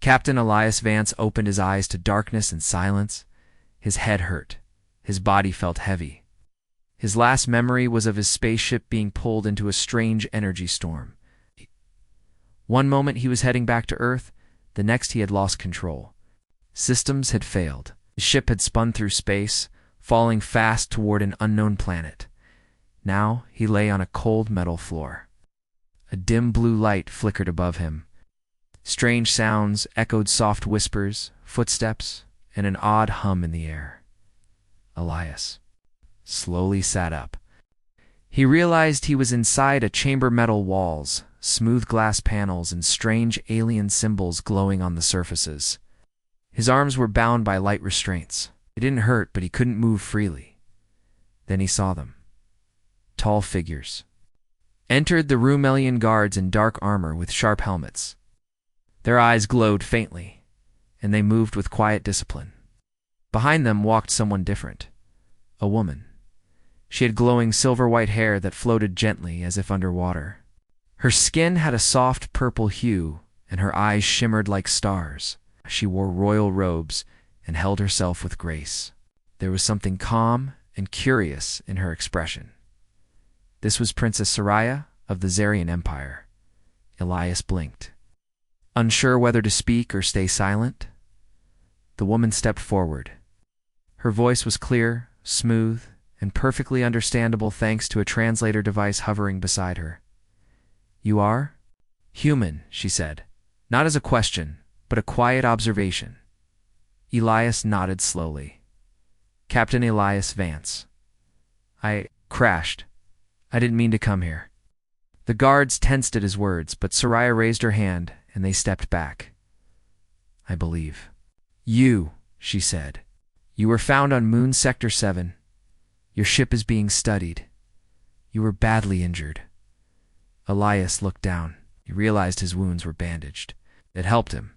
Captain Elias Vance opened his eyes to darkness and silence. His head hurt. His body felt heavy. His last memory was of his spaceship being pulled into a strange energy storm. One moment he was heading back to Earth, the next he had lost control. Systems had failed. His ship had spun through space, falling fast toward an unknown planet. Now he lay on a cold metal floor. A dim blue light flickered above him. Strange sounds echoed, soft whispers, footsteps, and an odd hum in the air. Elias slowly sat up. He realized he was inside a chamber, metal walls, smooth glass panels, and strange alien symbols glowing on the surfaces. His arms were bound by light restraints. It didn't hurt, but he couldn't move freely. Then he saw them. Tall figures. Entered the Rumelian guards in dark armor with sharp helmets. Their eyes glowed faintly, and they moved with quiet discipline. Behind them walked someone different. A woman. She had glowing silver-white hair that floated gently as if underwater. Her skin had a soft purple hue, and her eyes shimmered like stars. She wore royal robes and held herself with grace. There was something calm and curious in her expression. This was Princess Soraya of the Zarian Empire. Elias blinked. Unsure whether to speak or stay silent, the woman stepped forward. Her voice was clear, smooth, and perfectly understandable thanks to a translator device hovering beside her. "You are?" "Human," she said, not as a question, but a quiet observation. Elias nodded slowly. "Captain Elias Vance. I crashed. I didn't mean to come here." The guards tensed at his words, but Soraya raised her hand, and they stepped back. "I believe." "You," she said. "You were found on Moon Sector 7. Your ship is being studied. You were badly injured." Elias looked down. He realized his wounds were bandaged. It helped him.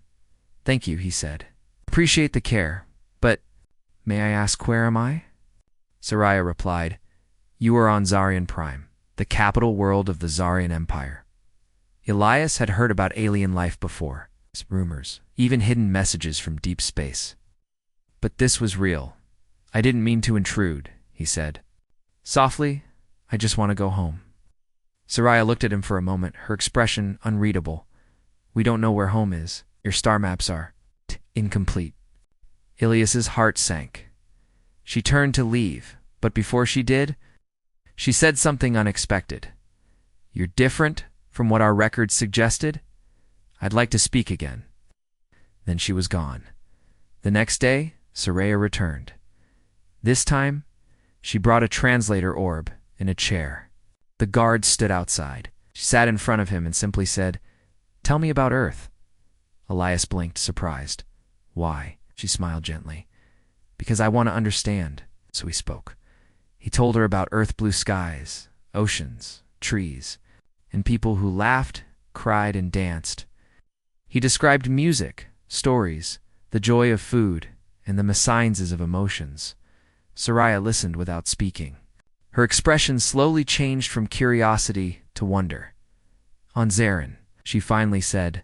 "Thank you," he said. "Appreciate the care, but may I ask where am I?" Soraya replied, "You are on Zarian Prime, the capital world of the Zarian Empire." Elias had heard about alien life before, rumors, even hidden messages from deep space. But this was real. "I didn't mean to intrude," he said. Softly, "I just want to go home." Soraya looked at him for a moment, her expression unreadable. "We don't know where home is. Your star maps are incomplete." Elias's heart sank. She turned to leave, but before she did, she said something unexpected. "You're different from what our records suggested. I'd like to speak again." Then she was gone. The next day, Soraya returned. This time, she brought a translator orb in a chair. The guard stood outside. She sat in front of him and simply said, "Tell me about Earth." Elias blinked, surprised. "Why?" She smiled gently. "Because I want to understand." So he spoke. He told her about Earth blue skies, oceans, trees, and people who laughed, cried, and danced. He described music, stories, the joy of food, and the mechanisms of emotions. Soraya listened without speaking. Her expression slowly changed from curiosity to wonder. "On Zarin," she finally said,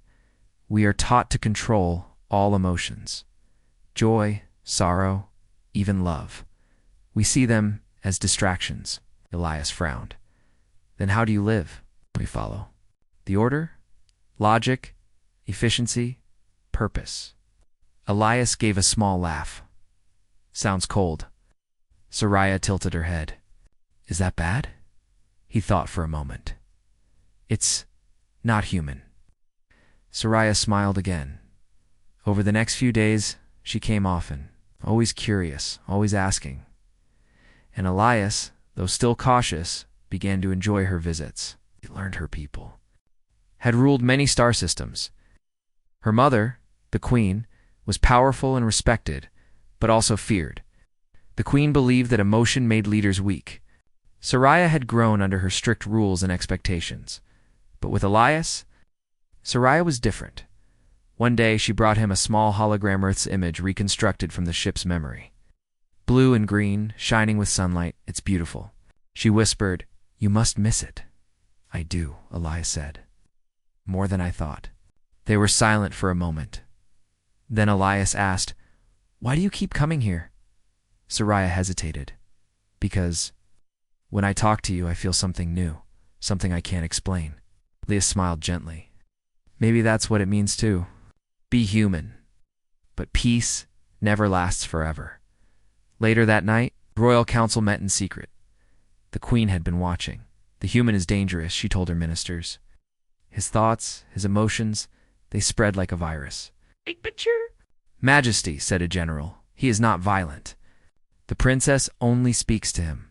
"we are taught to control all emotions. Joy, sorrow, even love. We see them as distractions." Elias frowned. "Then how do you live?" "We follow the order, logic, efficiency, purpose." Elias gave a small laugh. "Sounds cold." Soraya tilted her head. "Is that bad?" He thought for a moment. "It's not human." Soraya smiled again. Over the next few days, she came often, always curious, always asking. And Elias, though still cautious, began to enjoy her visits. He learned her people. Had ruled many star systems. Her mother, the Queen, was powerful and respected, but also feared. The Queen believed that emotion made leaders weak. Soraya had grown under her strict rules and expectations. But with Elias, Soraya was different. One day she brought him a small hologram Earth's image reconstructed from the ship's memory. Blue and green, shining with sunlight, it's beautiful. She whispered, "You must miss it." "I do," Elias said. "More than I thought." They were silent for a moment. Then Elias asked, "Why do you keep coming here?" Soraya hesitated. "Because when I talk to you, I feel something new, something I can't explain." Elias smiled gently. "Maybe that's what it means too. Be human. But peace never lasts forever." Later that night, the royal council met in secret. The queen had been watching. "The human is dangerous," she told her ministers. "His thoughts, his emotions, they spread like a virus." "Majesty," said a general, "he is not violent. The princess only speaks to him.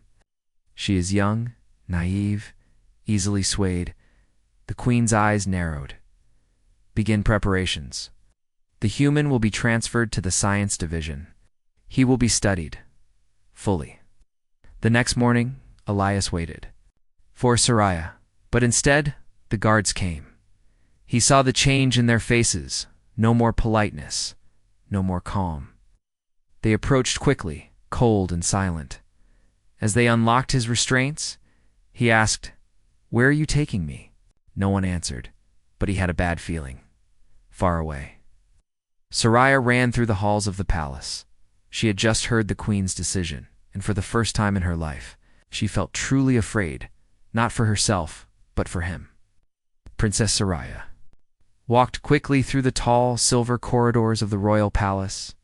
She is young, naive, easily swayed." The queen's eyes narrowed. "Begin preparations. The human will be transferred to the science division. He will be studied fully." The next morning, Elias waited for Soraya, but instead, the guards came. He saw the change in their faces. No more politeness, no more calm. They approached quickly, cold and silent. As they unlocked his restraints, he asked, "Where are you taking me?" No one answered, but he had a bad feeling. Far away. Soraya ran through the halls of the palace. She had just heard the queen's decision, and for the first time in her life, she felt truly afraid, not for herself, but for him. Princess Soraya walked quickly through the tall, silver corridors of the royal palace.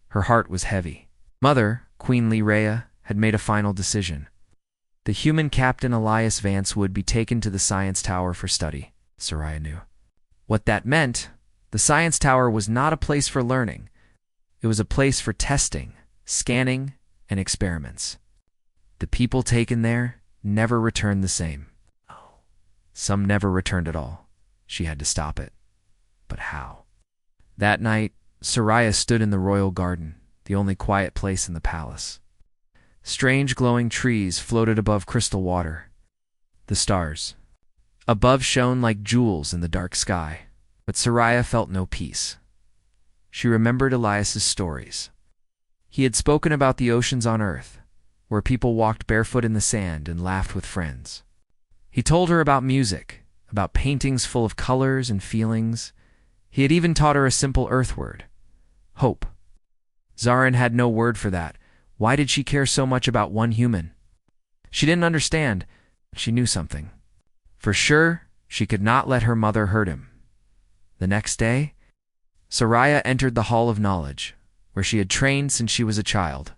Her heart was heavy. Mother, Queen Rhea, had made a final decision. The human captain Elias Vance would be taken to the science tower for study. Soraya knew what that meant. The science tower was not a place for learning. It was a place for testing, scanning, and experiments. The people taken there never returned the same. Some never returned at all. She had to stop it. But how? That night, Soraya stood in the royal garden, the only quiet place in the palace. Strange glowing trees floated above crystal water. The stars above shone like jewels in the dark sky, but Soraya felt no peace. She remembered Elias's stories. He had spoken about the oceans on Earth, where people walked barefoot in the sand and laughed with friends. He told her about music, about paintings full of colors and feelings. He had even taught her a simple Earth word: hope. Zarin had no word for that. Why did she care so much about one human? She didn't understand. She knew something. For sure, she could not let her mother hurt him. The next day, Soraya entered the Hall of Knowledge, where she had trained since she was a child.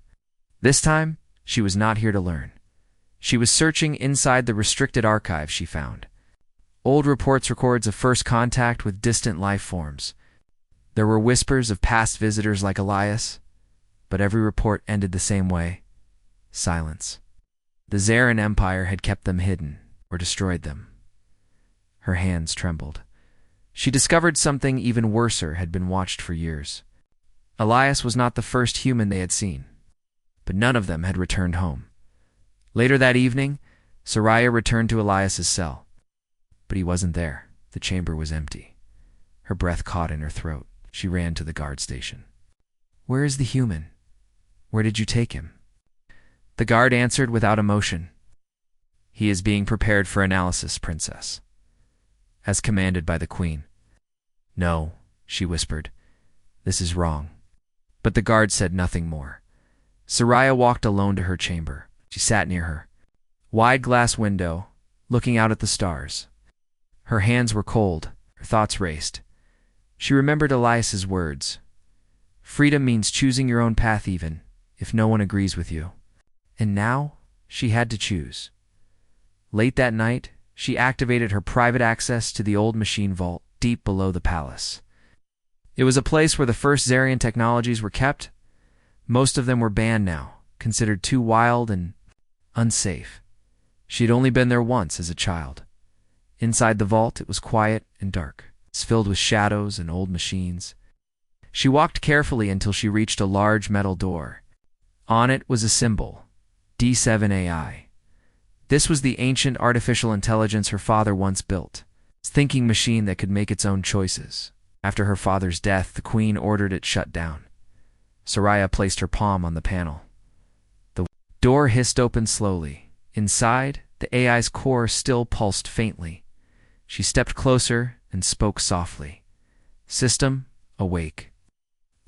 This time, she was not here to learn. She was searching inside the restricted archive she found. Old records of first contact with distant life forms. There were whispers of past visitors like Elias, but every report ended the same way: silence. The Zarin Empire had kept them hidden, or destroyed them. Her hands trembled. She discovered something even worser had been watched for years. Elias was not the first human they had seen, but none of them had returned home. Later that evening, Soraya returned to Elias's cell. But he wasn't there. The chamber was empty. Her breath caught in her throat. She ran to the guard station. "Where is the human? Where did you take him?" The guard answered without emotion. "He is being prepared for analysis, princess, as commanded by the queen." "No," she whispered. "This is wrong." But the guard said nothing more. Soraya walked alone to her chamber. She sat near her wide glass window, looking out at the stars. Her hands were cold. Her thoughts raced. She remembered Elias's words. Freedom means choosing your own path even if no one agrees with you. And now she had to choose. Late that night, she activated her private access to the old machine vault deep below the palace. It was a place where the first Zarian technologies were kept. Most of them were banned now, considered too wild and unsafe. She had only been there once as a child. Inside the vault, it was quiet and dark. It's filled with shadows and old machines. She walked carefully until she reached a large metal door. On it was a symbol: D7AI. This was the ancient artificial intelligence her father once built, a thinking machine that could make its own choices. After her father's death, the queen ordered it shut down. Soraya placed her palm on the panel. The door hissed open slowly. Inside, the AI's core still pulsed faintly. She stepped closer and spoke softly. "System, awake."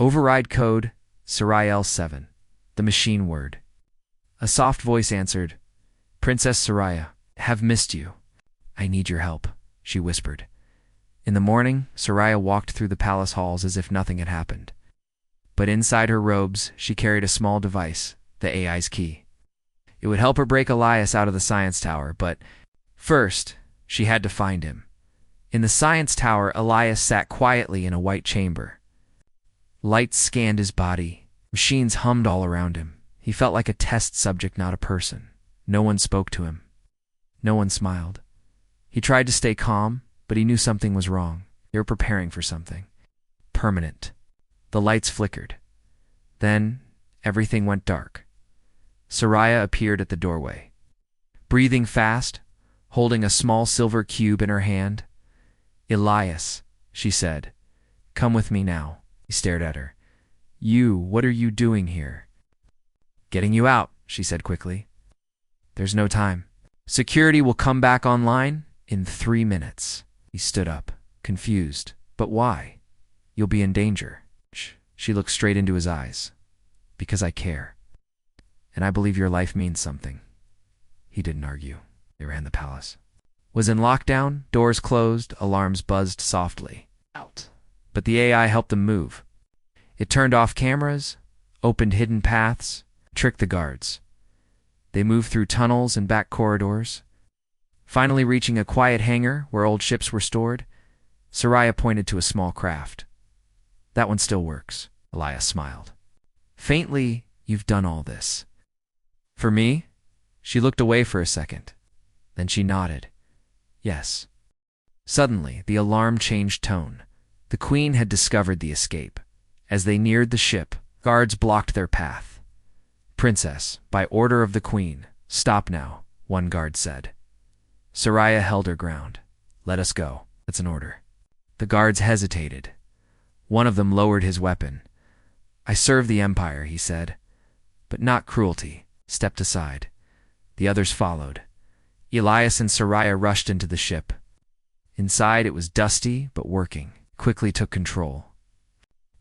Override code, Sariel 7. The machine word. A soft voice answered, Princess Soraya, have missed you. I need your help, she whispered. In the morning, Soraya walked through the palace halls as if nothing had happened. But inside her robes, she carried a small device, the AI's key. It would help her break Elias out of the science tower, but first, she had to find him. In the science tower, Elias sat quietly in a white chamber. Lights scanned his body. Machines hummed all around him. He felt like a test subject, not a person. No one spoke to him. No one smiled. He tried to stay calm, but he knew something was wrong. They were preparing for something permanent. The lights flickered. Then, everything went dark. Soraya appeared at the doorway. Breathing fast, holding a small silver cube in her hand. Elias, she said, come with me now. He stared at her. What are you doing here? Getting you out, she said quickly. There's no time. Security will come back online in 3 minutes. He stood up, confused. But why? You'll be in danger. She looked straight into his eyes. Because I care. And I believe your life means something. He didn't argue. They ran the palace. Was in lockdown, doors closed, alarms buzzed softly. Out. But the AI helped them move. It turned off cameras, opened hidden paths, tricked the guards. They moved through tunnels and back corridors. Finally reaching a quiet hangar where old ships were stored, Soraya pointed to a small craft. That one still works, Elias smiled. Faintly, you've done all this. For me? She looked away for a second. Then she nodded. Yes. Suddenly, the alarm changed tone. The Queen had discovered the escape. As they neared the ship, guards blocked their path. Princess, by order of the Queen, stop now, one guard said. Soraya held her ground. Let us go. That's an order. The guards hesitated. One of them lowered his weapon. I serve the Empire, he said. But not cruelty. Stepped aside. The others followed. Elias and Soraya rushed into the ship. Inside it was dusty but working. Quickly took control.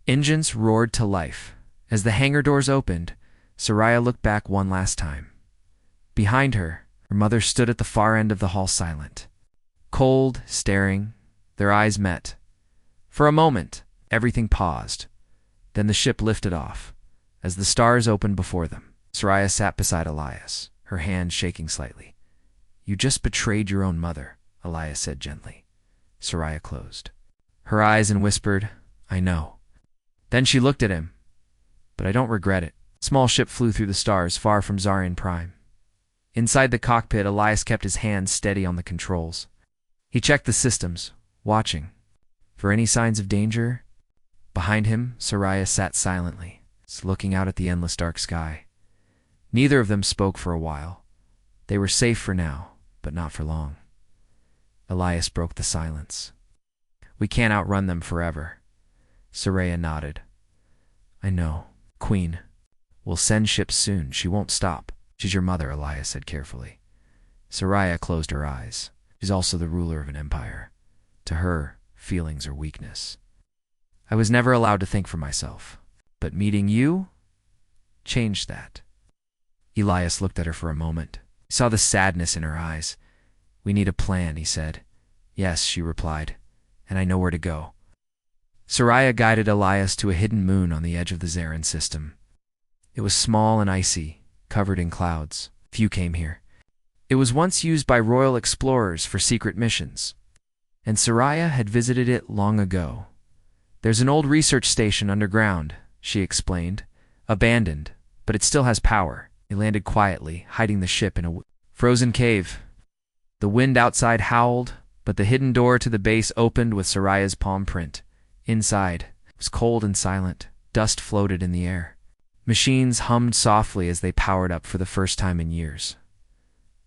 Engines roared to life. As the hangar doors opened, Soraya looked back one last time. Behind her, her mother stood at the far end of the hall silent. Cold, staring, their eyes met. For a moment, everything paused. Then the ship lifted off. As the stars opened before them, Soraya sat beside Elias, her hand shaking slightly. You just betrayed your own mother, Elias said gently. Soraya closed her eyes and whispered, I know. Then she looked at him. But I don't regret it. Small ship flew through the stars far from Zarian Prime. Inside the cockpit, Elias kept his hands steady on the controls. He checked the systems, watching. For any signs of danger? Behind him, Soraya sat silently, looking out at the endless dark sky. Neither of them spoke for a while. They were safe for now, but not for long. Elias broke the silence. We can't outrun them forever. Soraya nodded. I know. Queen. We'll send ships soon. She won't stop. She's your mother, Elias said carefully. Soraya closed her eyes. She's also the ruler of an empire. To her, feelings are weakness. I was never allowed to think for myself. But meeting you changed that. Elias looked at her for a moment. He saw the sadness in her eyes. We need a plan, he said. Yes, she replied. And I know where to go. Soraya guided Elias to a hidden moon on the edge of the Zarin system. It was small and icy, covered in clouds. Few came here. It was once used by royal explorers for secret missions. And Soraya had visited it long ago. There's an old research station underground, she explained. Abandoned, but it still has power. He landed quietly, hiding the ship in a frozen cave. The wind outside howled, but the hidden door to the base opened with Soraya's palm print. Inside, it was cold and silent. Dust floated in the air. Machines hummed softly as they powered up for the first time in years.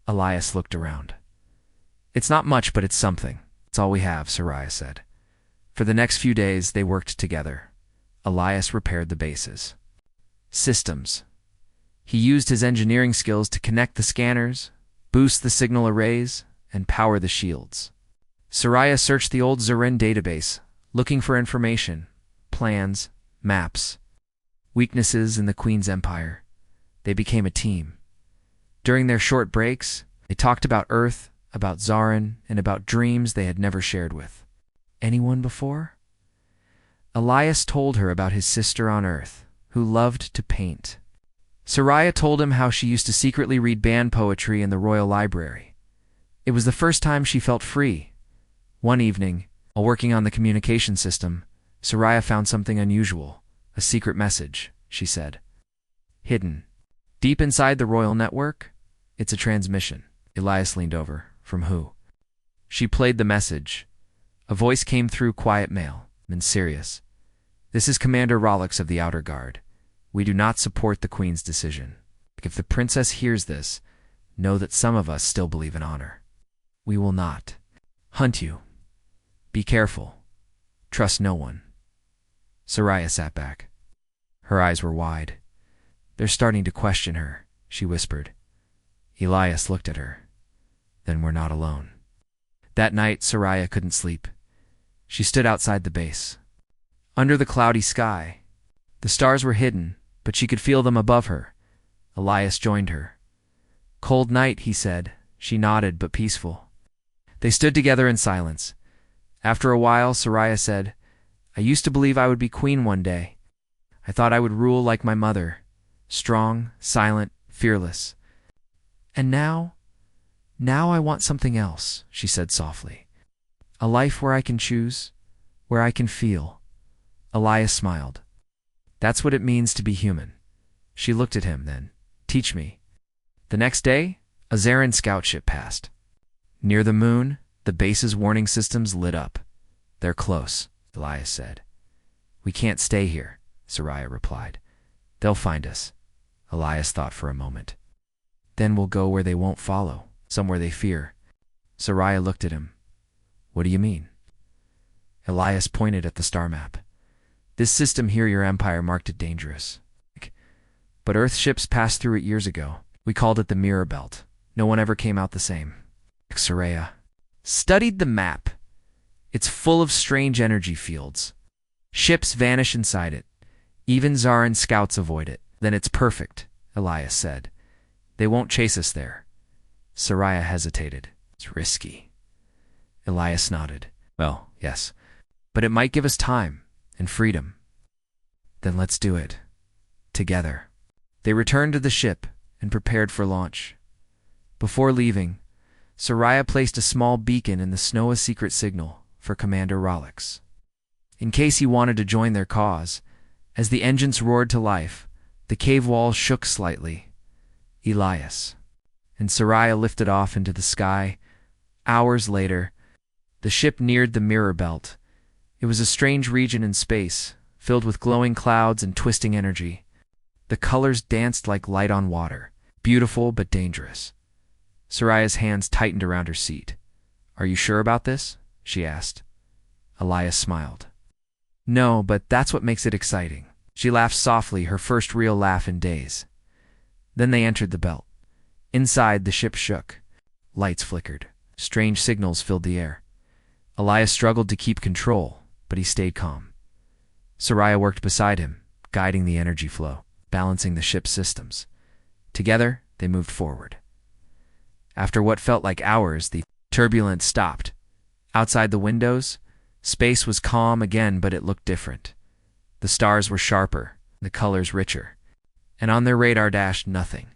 Elias looked around. It's not much, but it's something. It's all we have, Soraya said. For the next few days, they worked together. Elias repaired the bases. Systems. He used his engineering skills to connect the scanners, boost the signal arrays, and power the shields. Soraya searched the old Zarin database, looking for information, plans, maps, weaknesses in the Queen's empire. They became a team. During their short breaks, they talked about Earth, about Zarin, and about dreams they had never shared with anyone before. Elias told her about his sister on Earth, who loved to paint. Soraya told him how she used to secretly read banned poetry in the Royal Library. It was the first time she felt free. One evening, while working on the communication system, Soraya found something unusual, a secret message, she said. Hidden. Deep inside the royal network? It's a transmission. Elias leaned over. From who? She played the message. A voice came through quiet mail, and serious. This is Commander Rollix of the Outer Guard. We do not support the Queen's decision. If the princess hears this, know that some of us still believe in honor. We will not hunt you. Be careful. Trust no one. Soraya sat back. Her eyes were wide. They're starting to question her, she whispered. Elias looked at her. Then we're not alone. That night, Soraya couldn't sleep. She stood outside the base. Under the cloudy sky, the stars were hidden, but she could feel them above her. Elias joined her. Cold night, he said. She nodded, but peaceful. They stood together in silence. After a while, Soraya said, I used to believe I would be queen one day. I thought I would rule like my mother, strong, silent, fearless. And now I want something else, she said softly. A life where I can choose, where I can feel. Elias smiled. That's what it means to be human. She looked at him then. Teach me. The next day, a Zarin scout ship passed. Near the moon, the base's warning systems lit up. They're close, Elias said. We can't stay here, Soraya replied. They'll find us. Elias thought for a moment. Then we'll go where they won't follow, somewhere they fear. Soraya looked at him. What do you mean? Elias pointed at the star map. This system here, your empire, marked it dangerous. But Earth ships passed through it years ago. We called it the Mirror Belt. No one ever came out the same. Soraya studied the map. It's full of strange energy fields. Ships vanish inside it. Even Zarin scouts avoid it. Then it's perfect, Elias said. They won't chase us there. Soraya hesitated. It's risky. Elias nodded. Well, yes. But it might give us time. And freedom. Then let's do it. Together. They returned to the ship and prepared for launch. Before leaving, Soraya placed a small beacon in the snow, a secret signal for Commander Rollix. In case he wanted to join their cause, as the engines roared to life, the cave walls shook slightly. Elias and Soraya lifted off into the sky. Hours later, the ship neared the Mirror Belt. It was a strange region in space, filled with glowing clouds and twisting energy. The colors danced like light on water, beautiful but dangerous. Soraya's hands tightened around her seat. Are you sure about this? She asked. Elias smiled. No, but that's what makes it exciting. She laughed softly, her first real laugh in days. Then they entered the belt. Inside, the ship shook. Lights flickered. Strange signals filled the air. Elias struggled to keep control, but he stayed calm. Soraya worked beside him, guiding the energy flow, balancing the ship's systems. Together, they moved forward. After what felt like hours, the turbulence stopped. Outside the windows, space was calm again, but it looked different. The stars were sharper, the colors richer. And on their radar dashed nothing.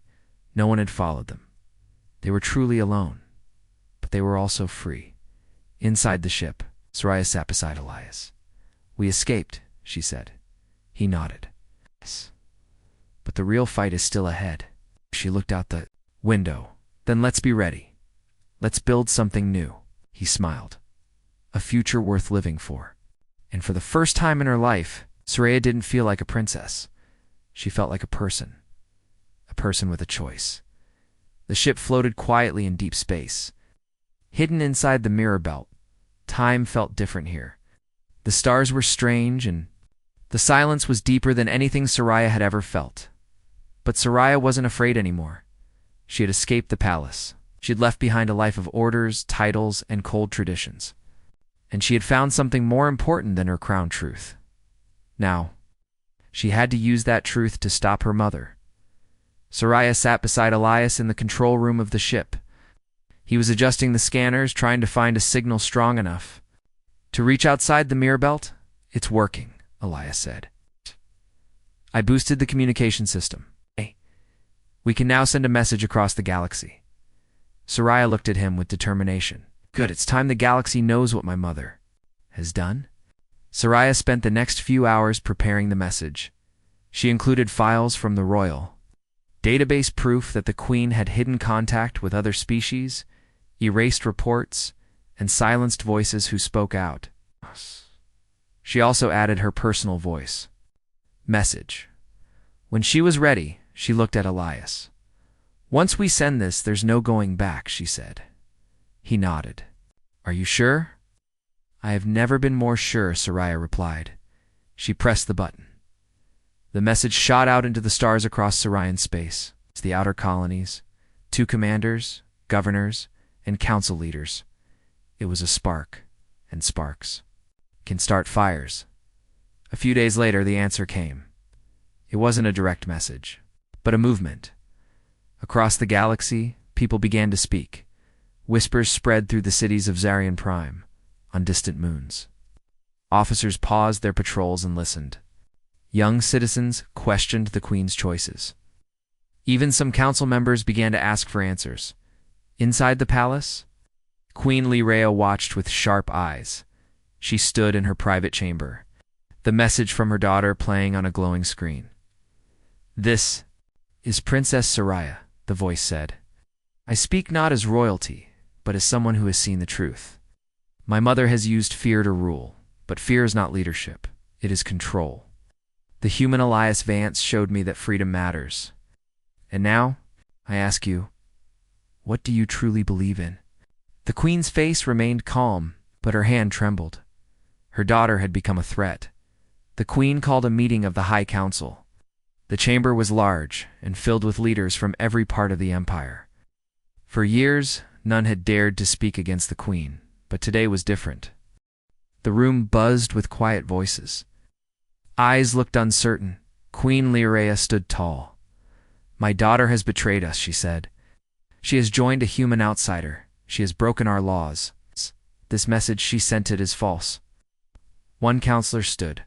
No one had followed them. They were truly alone, but they were also free. Inside the ship, Soraya sat beside Elias. We escaped, she said. He nodded. Yes. But the real fight is still ahead. She looked out the window. Then let's be ready. Let's build something new. He smiled. A future worth living for. And for the first time in her life, Soraya didn't feel like a princess. She felt like a person with a choice. The ship floated quietly in deep space. Hidden inside the Mirror Belt, time felt different here. The stars were strange, and the silence was deeper than anything Soraya had ever felt. But Soraya wasn't afraid anymore. She had escaped the palace. She had left behind a life of orders, titles, and cold traditions. And she had found something more important than her crown truth. Now, She had to use that truth to stop her mother. Soraya sat beside Elias in the control room of the ship. He was adjusting the scanners, trying to find a signal strong enough to reach outside the mirror belt. "It's working," Elias said. "I boosted the communication system. Hey, we can now send a message across the galaxy." Soraya looked at him with determination. "Good, it's time the galaxy knows what my mother has done." Soraya spent the next few hours preparing the message. She included files from the Royal database, proof that the Queen had hidden contact with other species, erased reports, and silenced voices who spoke out. She also added her personal voice. Message. When she was ready, she looked at Elias. "Once we send this, there's no going back," she said. He nodded. "Are you sure?" "I have never been more sure," Soraya replied. She pressed the button. The message shot out into the stars across Sorayan space. It's the outer colonies, 2 commanders, governors, and council leaders. It was a spark, and sparks can start fires. A few days later, the answer came. It wasn't a direct message, but a movement. Across the galaxy, people began to speak. Whispers spread through the cities of Zarian Prime, on distant moons. Officers paused their patrols and listened. Young citizens questioned the Queen's choices. Even some council members began to ask for answers. Inside the palace, Queen Lyrea watched with sharp eyes. She stood in her private chamber, the message from her daughter playing on a glowing screen. "This is Princess Soraya," the voice said. "I speak not as royalty, but as someone who has seen the truth. My mother has used fear to rule, but fear is not leadership. It is control. The human Elias Vance showed me that freedom matters. And now, I ask you, what do you truly believe in?" The Queen's face remained calm, but her hand trembled. Her daughter had become a threat. The Queen called a meeting of the High Council. The chamber was large and filled with leaders from every part of the Empire. For years, none had dared to speak against the Queen, but today was different. The room buzzed with quiet voices. Eyes looked uncertain. Queen Lyrea stood tall. "My daughter has betrayed us," she said. "She has joined a human outsider. She has broken our laws. This message she sent it is false." One counselor stood.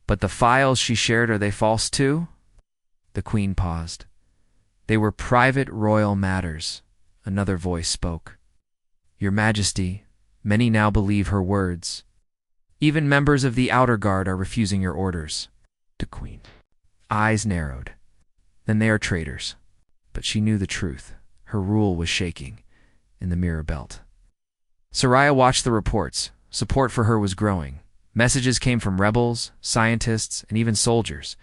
"But the files she shared, are they false too?" The Queen paused. "They were private royal matters." Another voice spoke. "Your Majesty, many now believe her words. Even members of the Outer Guard are refusing your orders." The Queen eyes narrowed. "Then they are traitors." But she knew the truth. Her rule was shaking in the mirror belt. Soraya watched the reports. Support for her was growing. Messages came from rebels, scientists, and even soldiers.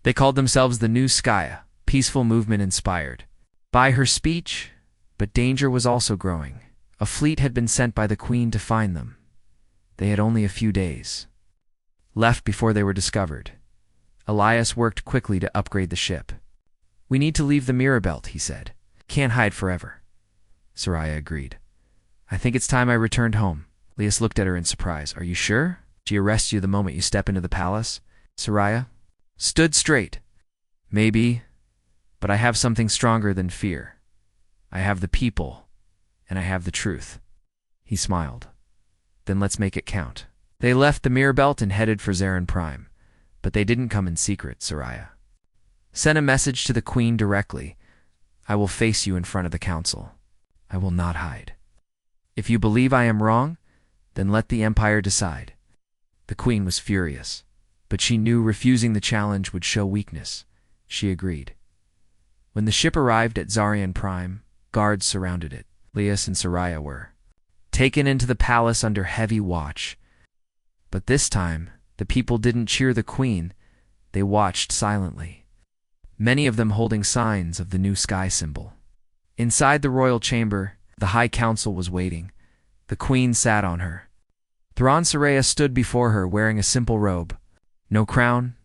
They called themselves the New Skya, peaceful movement inspired by her speech, but danger was also growing. A fleet had been sent by the Queen to find them. They had only a few days left before they were discovered. Elias worked quickly to upgrade the ship. "We need to leave the mirror belt," he said. "Can't hide forever." Soraya agreed. "I think it's time I returned home." Elias looked at her in surprise. "Are you sure? She arrests you the moment you step into the palace?" Soraya stood straight. "Maybe, but I have something stronger than fear. I have the people, and I have the truth." He smiled. "Then let's make it count." They left the mirror belt and headed for Zarin Prime. But they didn't come in secret, Soraya. "Send a message to the Queen directly. I will face you in front of the council. I will not hide. If you believe I am wrong, then let the Empire decide." The Queen was furious, but she knew refusing the challenge would show weakness. She agreed. When the ship arrived at Zarian Prime, guards surrounded it. Elias and Soraya were taken into the palace under heavy watch. But this time, the people didn't cheer the Queen. They watched silently, many of them holding signs of the new sky symbol. Inside the royal chamber, the High Council was waiting. The Queen sat on her. Thrawn Soraya stood before her wearing a simple robe. No crown,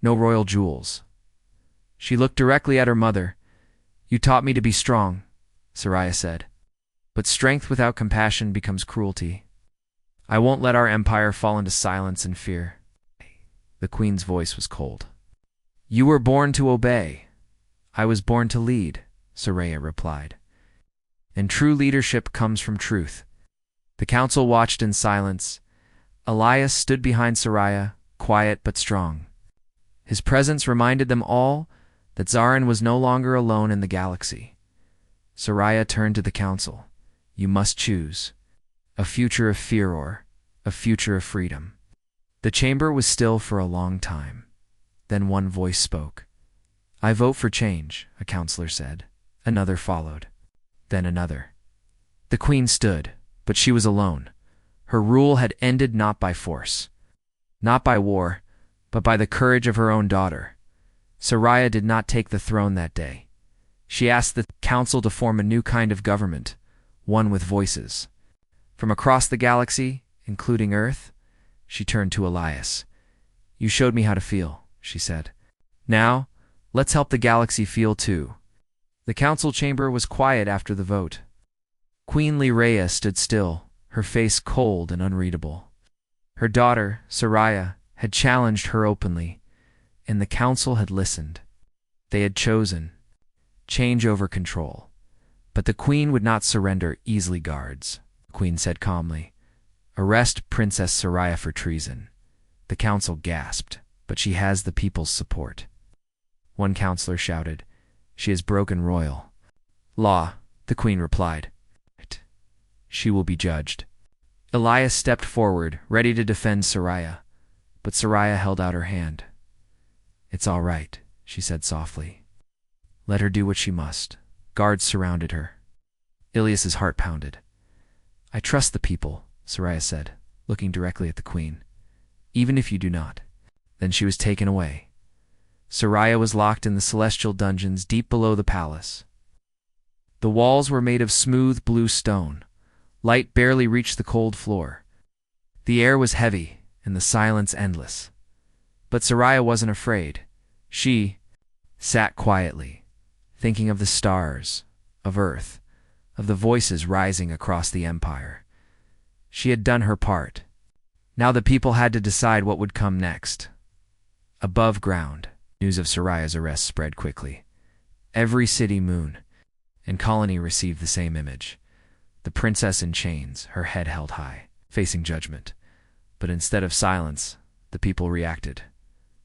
no royal jewels. She looked directly at her mother. "You taught me to be strong," Soraya said. "But strength without compassion becomes cruelty. I won't let our empire fall into silence and fear." The Queen's voice was cold. You were born to obey. I was born to lead, Soraya replied. And true leadership comes from truth. The council watched in silence. Elias stood behind Soraya, quiet but strong. His presence reminded them all that Zarin was no longer alone in the galaxy. Soraya turned to the council. You must choose. A future of fear or a future of freedom. The chamber was still for a long time. Then one voice spoke. I vote for change, a counselor said. Another followed. Then another. The queen stood, but she was alone. Her rule had ended not by force, not by war, but by the courage of her own daughter. Soraya did not take the throne that day. She asked the council to form a new kind of government, one with voices. From across the galaxy, including Earth, she turned to Elias. You showed me how to feel, she said. Now, let's help the galaxy feel too. The council chamber was quiet after the vote. Queen Lyraea stood still, her face cold and unreadable. Her daughter, Soraya, had challenged her openly, and the council had listened. They had chosen change over control. But the queen would not surrender easily. Guards, the queen said calmly. Arrest Princess Soraya for treason. The council gasped, but she has the people's support. One counselor shouted, She has broken royal law, the queen replied. She will be judged. Elias stepped forward, ready to defend Soraya, but Soraya held out her hand. It's all right, she said softly. Let her do what she must. Guards surrounded her. Ilias's heart pounded. I trust the people, Soraya said, looking directly at the queen. Even if you do not. Then she was taken away. Soraya was locked in the celestial dungeons deep below the palace. The walls were made of smooth blue stone. Light barely reached the cold floor. The air was heavy and the silence endless. But Soraya wasn't afraid. She sat quietly, thinking of the stars, of Earth, of the voices rising across the empire. She had done her part. Now the people had to decide what would come next. Above ground, news of Soraya's arrest spread quickly. Every city, moon, and colony received the same image. The princess in chains, her head held high, facing judgment. But instead of silence, the people reacted.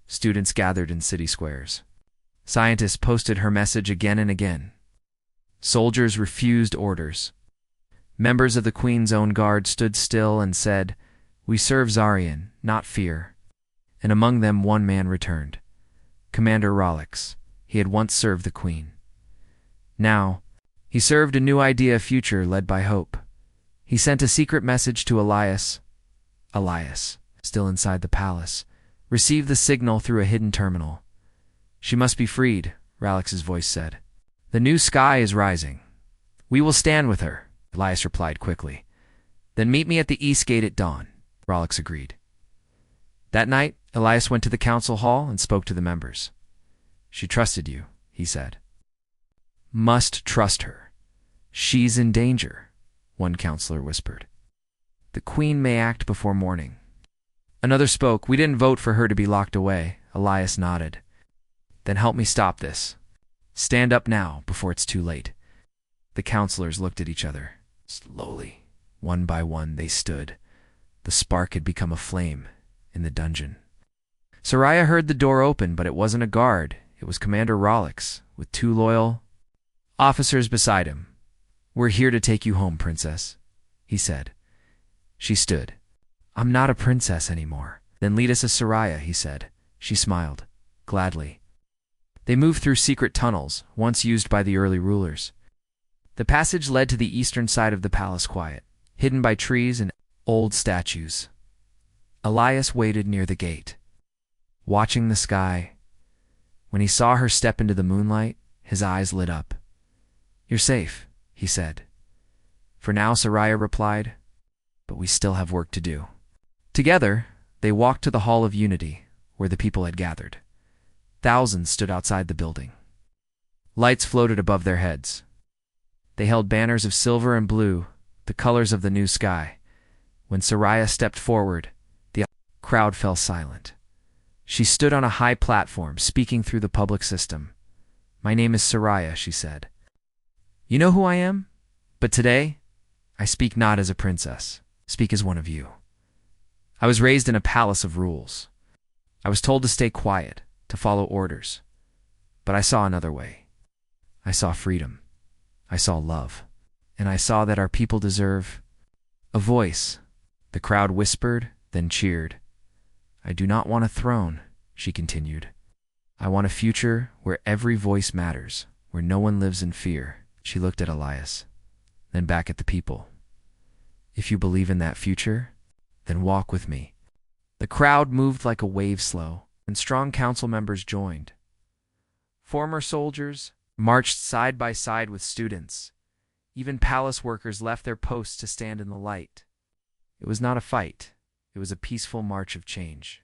Students gathered in city squares. Scientists posted her message again and again. Soldiers refused orders. Members of the Queen's own guard stood still and said, We serve Zarian, not fear. And among them one man returned. Commander Rollix. He had once served the Queen. Now, he served a new idea future led by hope. He sent a secret message to Elias. Elias, still inside the palace, received the signal through a hidden terminal. She must be freed, Rollix's voice said. The new sky is rising. We will stand with her, Elias replied quickly. Then meet me at the east gate at dawn, Rollix agreed. That night, Elias went to the council hall and spoke to the members. She trusted you, he said. Must trust her. She's in danger, one counselor whispered. The Queen may act before morning. Another spoke. We didn't vote for her to be locked away. Elias nodded. Then help me stop this. Stand up now, before it's too late. The counselors looked at each other. Slowly, one by one, they stood. The spark had become a flame in the dungeon. Soraya heard the door open, but it wasn't a guard. It was Commander Rollix, with 2 loyal officers beside him. We're here to take you home, princess, he said. She stood. I'm not a princess anymore. Then lead us as Soraya, he said. She smiled, gladly. They moved through secret tunnels, once used by the early rulers. The passage led to the eastern side of the palace quiet, hidden by trees and old statues. Elias waited near the gate, watching the sky. When he saw her step into the moonlight, his eyes lit up. You're safe, he said. For now, Soraya replied, but we still have work to do. Together, they walked to the Hall of Unity, where the people had gathered. Thousands stood outside the building. Lights floated above their heads. They held banners of silver and blue, the colors of the new sky. When Soraya stepped forward, the crowd fell silent. She stood on a high platform, speaking through the public system. "My name is Soraya," she said. "You know who I am? But today, I speak not as a princess. I speak as one of you. I was raised in a palace of rules. I was told to stay quiet, to follow orders. But I saw another way. I saw freedom. I saw love. And I saw that our people deserve a voice." The crowd whispered, then cheered. "I do not want a throne," she continued. "I want a future where every voice matters, where no one lives in fear." She looked at Elias, then back at the people. "If you believe in that future, then walk with me." The crowd moved like a wave slow, and strong council members joined. Former soldiers marched side by side with students. Even palace workers left their posts to stand in the light. It was not a fight. It was a peaceful march of change.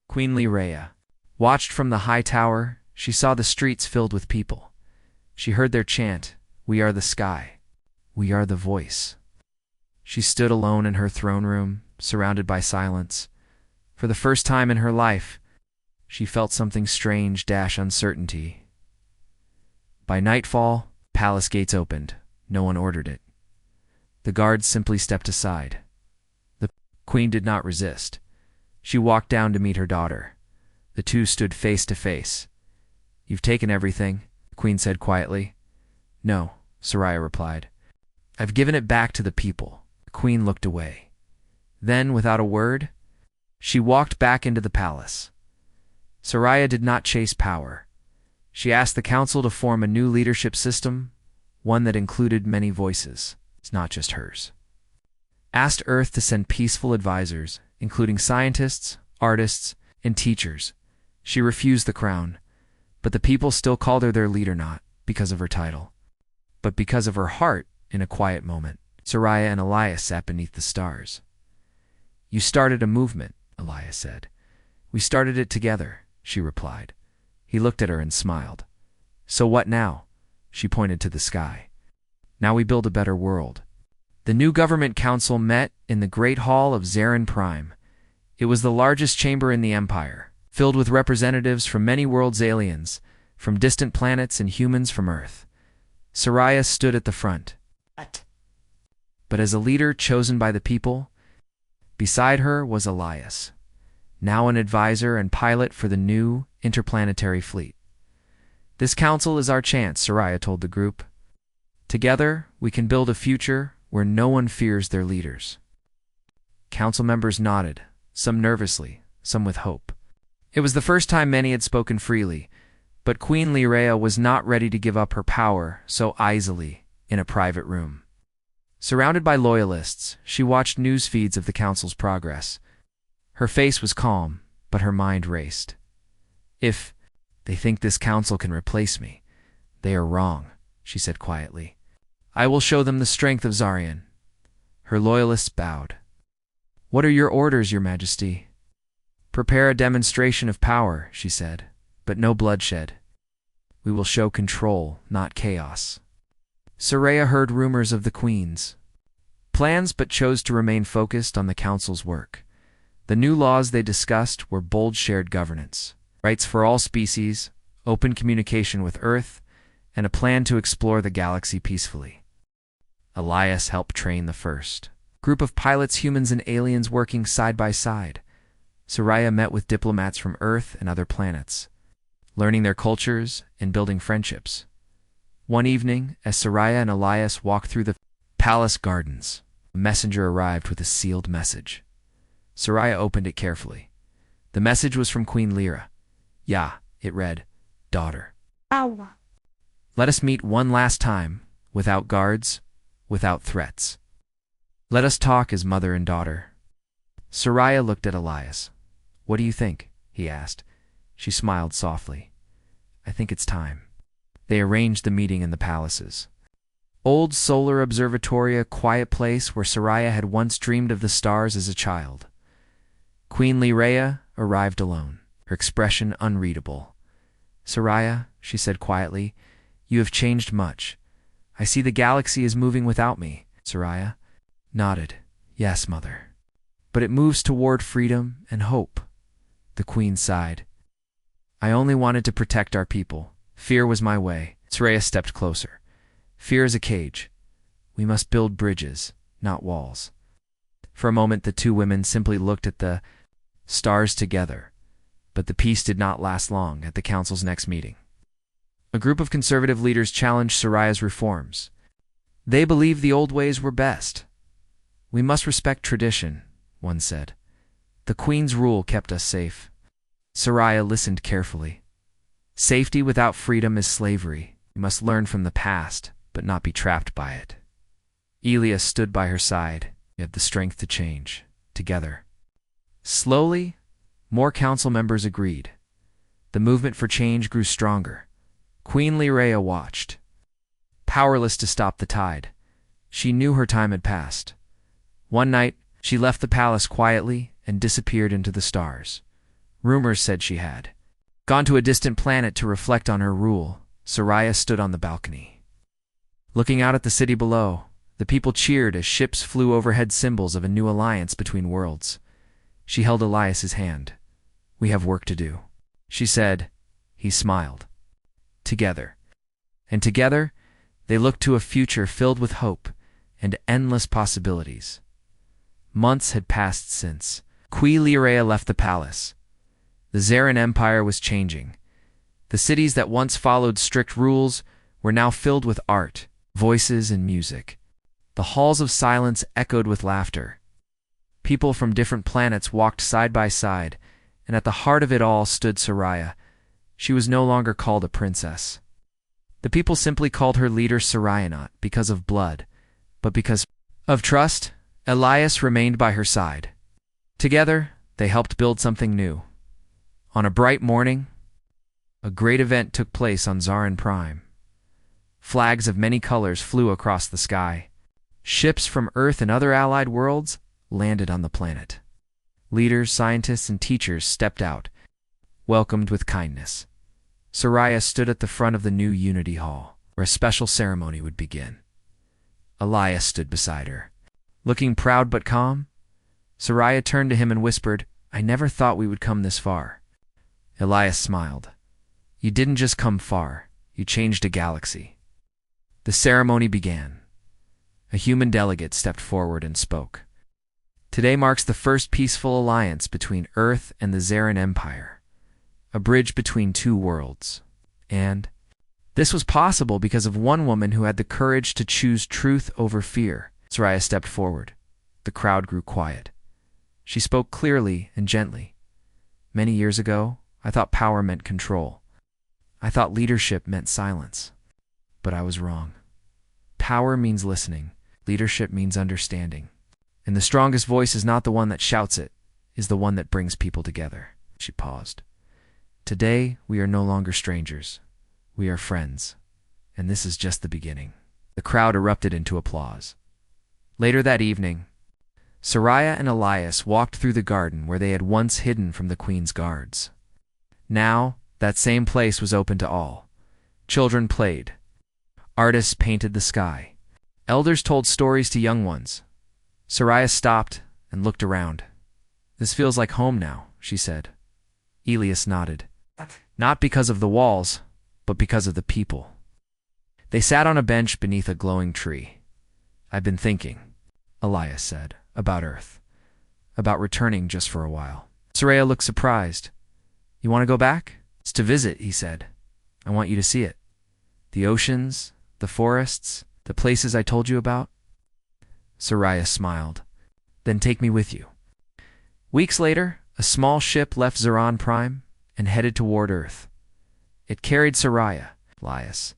Queen Lyraea watched from the high tower. She saw the streets filled with people. She heard their chant, "We are the sky. We are the voice." She stood alone in her throne room, surrounded by silence. For the first time in her life, she felt something strange, uncertainty. By nightfall, palace gates opened. No one ordered it. The guards simply stepped aside. The queen did not resist. She walked down to meet her daughter. The two stood face to face. "You've taken everything," the queen said quietly. "No," Soraya replied. "I've given it back to the people." The queen looked away. Then, without a word, she walked back into the palace. Soraya did not chase power. She asked the council to form a new leadership system, one that included many voices. It's not just hers. Asked Earth to send peaceful advisors, including scientists, artists, and teachers. She refused the crown, but the people still called her their leader, not because of her title, but because of her heart. In a quiet moment, Soraya and Elias sat beneath the stars. "You started a movement," Elias said. "We started it together," she replied. He looked at her and smiled. "So what now?" She pointed to the sky. "Now we build a better world." The new government council met in the Great Hall of Zarin Prime. It was the largest chamber in the Empire, filled with representatives from many worlds, aliens from distant planets and humans from Earth. Soraya stood at the front. But as a leader chosen by the people, beside her was Elias, now an advisor and pilot for the new interplanetary fleet. "This council is our chance," Soraya told the group. "Together, we can build a future where no one fears their leaders." Council members nodded, some nervously, some with hope. It was the first time many had spoken freely, but Queen Lyraea was not ready to give up her power so easily in a private room. Surrounded by loyalists, she watched news feeds of the council's progress. Her face was calm, but her mind raced. "If they think this council can replace me, they are wrong," she said quietly. "I will show them the strength of Zarian." Her loyalists bowed. "What are your orders, Your Majesty?" "Prepare a demonstration of power," she said, "but no bloodshed. We will show control, not chaos." Soraya heard rumors of the Queen's plans but chose to remain focused on the council's work. The new laws they discussed were bold shared governance, rights for all species, open communication with Earth, and a plan to explore the galaxy peacefully. Elias helped train the first group of pilots, humans and aliens working side by side. Soraya met with diplomats from Earth and other planets, learning their cultures and building friendships. One evening, as Soraya and Elias walked through the palace gardens, a messenger arrived with a sealed message. Soraya opened it carefully. The message was from Queen Lyra. "Yeah," it read, "Daughter. Let us meet one last time, without guards, without threats. Let us talk as mother and daughter." Soraya looked at Elias. "What do you think?" he asked. She smiled softly. "I think it's time." They arranged the meeting in the palaces. Old Solar Observatory, a quiet place where Soraya had once dreamed of the stars as a child. Queen Lyraea arrived alone, her expression unreadable. "Soraya," she said quietly, "you have changed much. I see the galaxy is moving without me." Soraya nodded. "Yes, mother. But it moves toward freedom and hope." The queen sighed. I only wanted to protect our people. Fear was my way. Soraya stepped closer. Fear is a cage. We must build bridges, not walls. For a moment, the two women simply looked at the stars together, but the peace did not last long. At the council's next meeting, a group of conservative leaders challenged Soraya's reforms. They believed the old ways were best. We must respect tradition, one said. The queen's rule kept us safe. Soraya listened carefully. Safety without freedom is slavery. We must learn from the past, but not be trapped by it. Elias stood by her side. We had the strength to change, together. Slowly, more council members agreed. The movement for change grew stronger. Queen Lirea watched, powerless to stop the tide. She knew her time had passed. One night, she left the palace quietly and disappeared into the stars. Rumors said she had gone to a distant planet to reflect on her rule. Soraya stood on the balcony. Looking out at the city below, the people cheered as ships flew overhead, symbols of a new alliance between worlds. She held Elias's hand. We have work to do, she said. He smiled. Together. And together, they looked to a future filled with hope and endless possibilities. Months had passed since Queen Lirea left the palace. The Zarin Empire was changing. The cities that once followed strict rules were now filled with art, voices, and music. The halls of silence echoed with laughter. People from different planets walked side by side, and at the heart of it all stood Soraya. She was no longer called a princess. The people simply called her leader Soraya, not because of blood, but because of trust. Elias remained by her side. Together, they helped build something new. On a bright morning, a great event took place on Zarin Prime. Flags of many colors flew across the sky. Ships from Earth and other allied worlds landed on the planet. Leaders, scientists, and teachers stepped out, welcomed with kindness. Soraya stood at the front of the new Unity Hall, where a special ceremony would begin. Elias stood beside her. Looking proud but calm, Soraya turned to him and whispered, I never thought we would come this far. Elias smiled. You didn't just come far, you changed a galaxy. The ceremony began. A human delegate stepped forward and spoke. Today marks the first peaceful alliance between Earth and the Zarin Empire, a bridge between two worlds. And this was possible because of one woman who had the courage to choose truth over fear. Soraya stepped forward. The crowd grew quiet. She spoke clearly and gently. Many years ago, I thought power meant control. I thought leadership meant silence. But I was wrong. Power means listening. Leadership means understanding. And the strongest voice is not the one that shouts it, is the one that brings people together. She paused. Today, we are no longer strangers. We are friends. And this is just the beginning. The crowd erupted into applause. Later that evening, Soraya and Elias walked through the garden where they had once hidden from the queen's guards. Now, that same place was open to all. Children played. Artists painted the sky. Elders told stories to young ones. Soraya stopped and looked around. This feels like home now, she said. Elias nodded. Not because of the walls, but because of the people. They sat on a bench beneath a glowing tree. I've been thinking, Elias said, about Earth. About returning just for a while. Soraya looked surprised. You want to go back? It's to visit, he said. I want you to see it. The oceans, the forests, the places I told you about. Soraya smiled. Then take me with you. Weeks later, a small ship left Zarin Prime and headed toward Earth. It carried Soraya, Elias,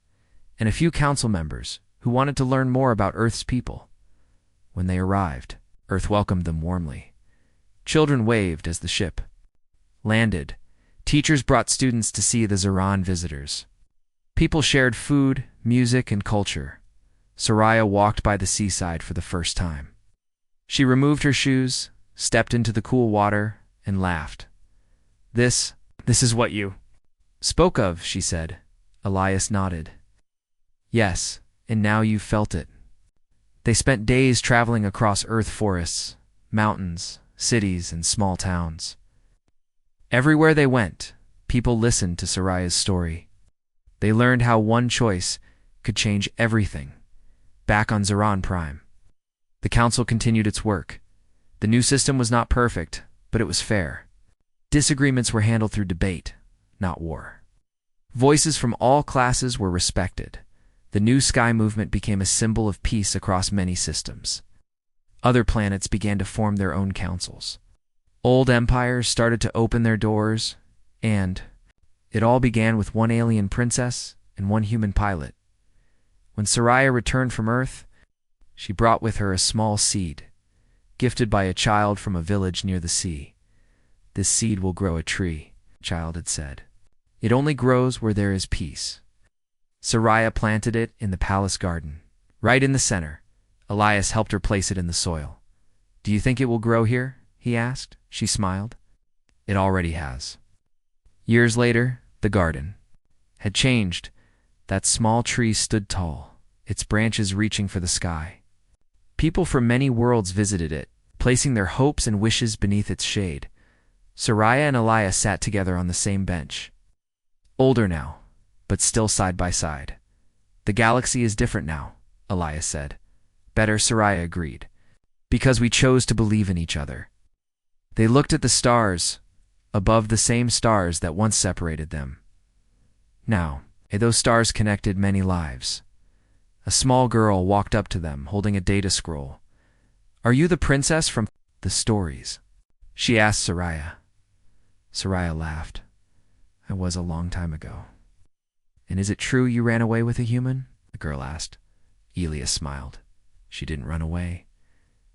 and a few council members who wanted to learn more about Earth's people. When they arrived, Earth welcomed them warmly. Children waved as the ship landed. Teachers brought students to see the Zarin visitors. People shared food, music, and culture. Soraya walked by the seaside for the first time. She removed her shoes, stepped into the cool water, and laughed. This is what you spoke of, she said. Elias nodded. Yes, and now you've felt it. They spent days traveling across Earth forests, mountains, cities, and small towns. Everywhere they went, people listened to Soraya's story. They learned how one choice could change everything. Back on Zeron Prime, the council continued its work. The new system was not perfect, but it was fair. Disagreements were handled through debate, not war. Voices from all classes were respected. The new sky movement became a symbol of peace across many systems. Other planets began to form their own councils. Old empires started to open their doors, and it all began with one alien princess and one human pilot. When Soraya returned from Earth, she brought with her a small seed, gifted by a child from a village near the sea. "This seed will grow a tree," the child had said. "It only grows where there is peace." Soraya planted it in the palace garden, right in the center. Elias helped her place it in the soil. "Do you think it will grow here?" he asked. She smiled. "It already has." Years later, the garden had changed. That small tree stood tall, its branches reaching for the sky. People from many worlds visited it, placing their hopes and wishes beneath its shade. Soraya and Elias sat together on the same bench. Older now, but still side by side. "The galaxy is different now," Elias said. "Better," Soraya agreed. "Because we chose to believe in each other." They looked at the stars, above the same stars that once separated them. Now, those stars connected many lives. A small girl walked up to them, holding a data scroll. "Are you the princess from the stories?" she asked Soraya. Soraya laughed. "I was a long time ago." "And is it true you ran away with a human?" the girl asked. Elias smiled. "She didn't run away.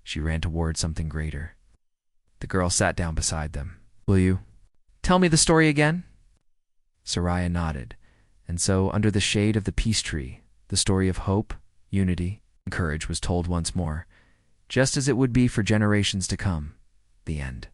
She ran toward something greater." The girl sat down beside them. "Will you tell me the story again?" Soraya nodded. And so, under the shade of the peace tree, the story of hope, unity, and courage was told once more, just as it would be for generations to come. The end.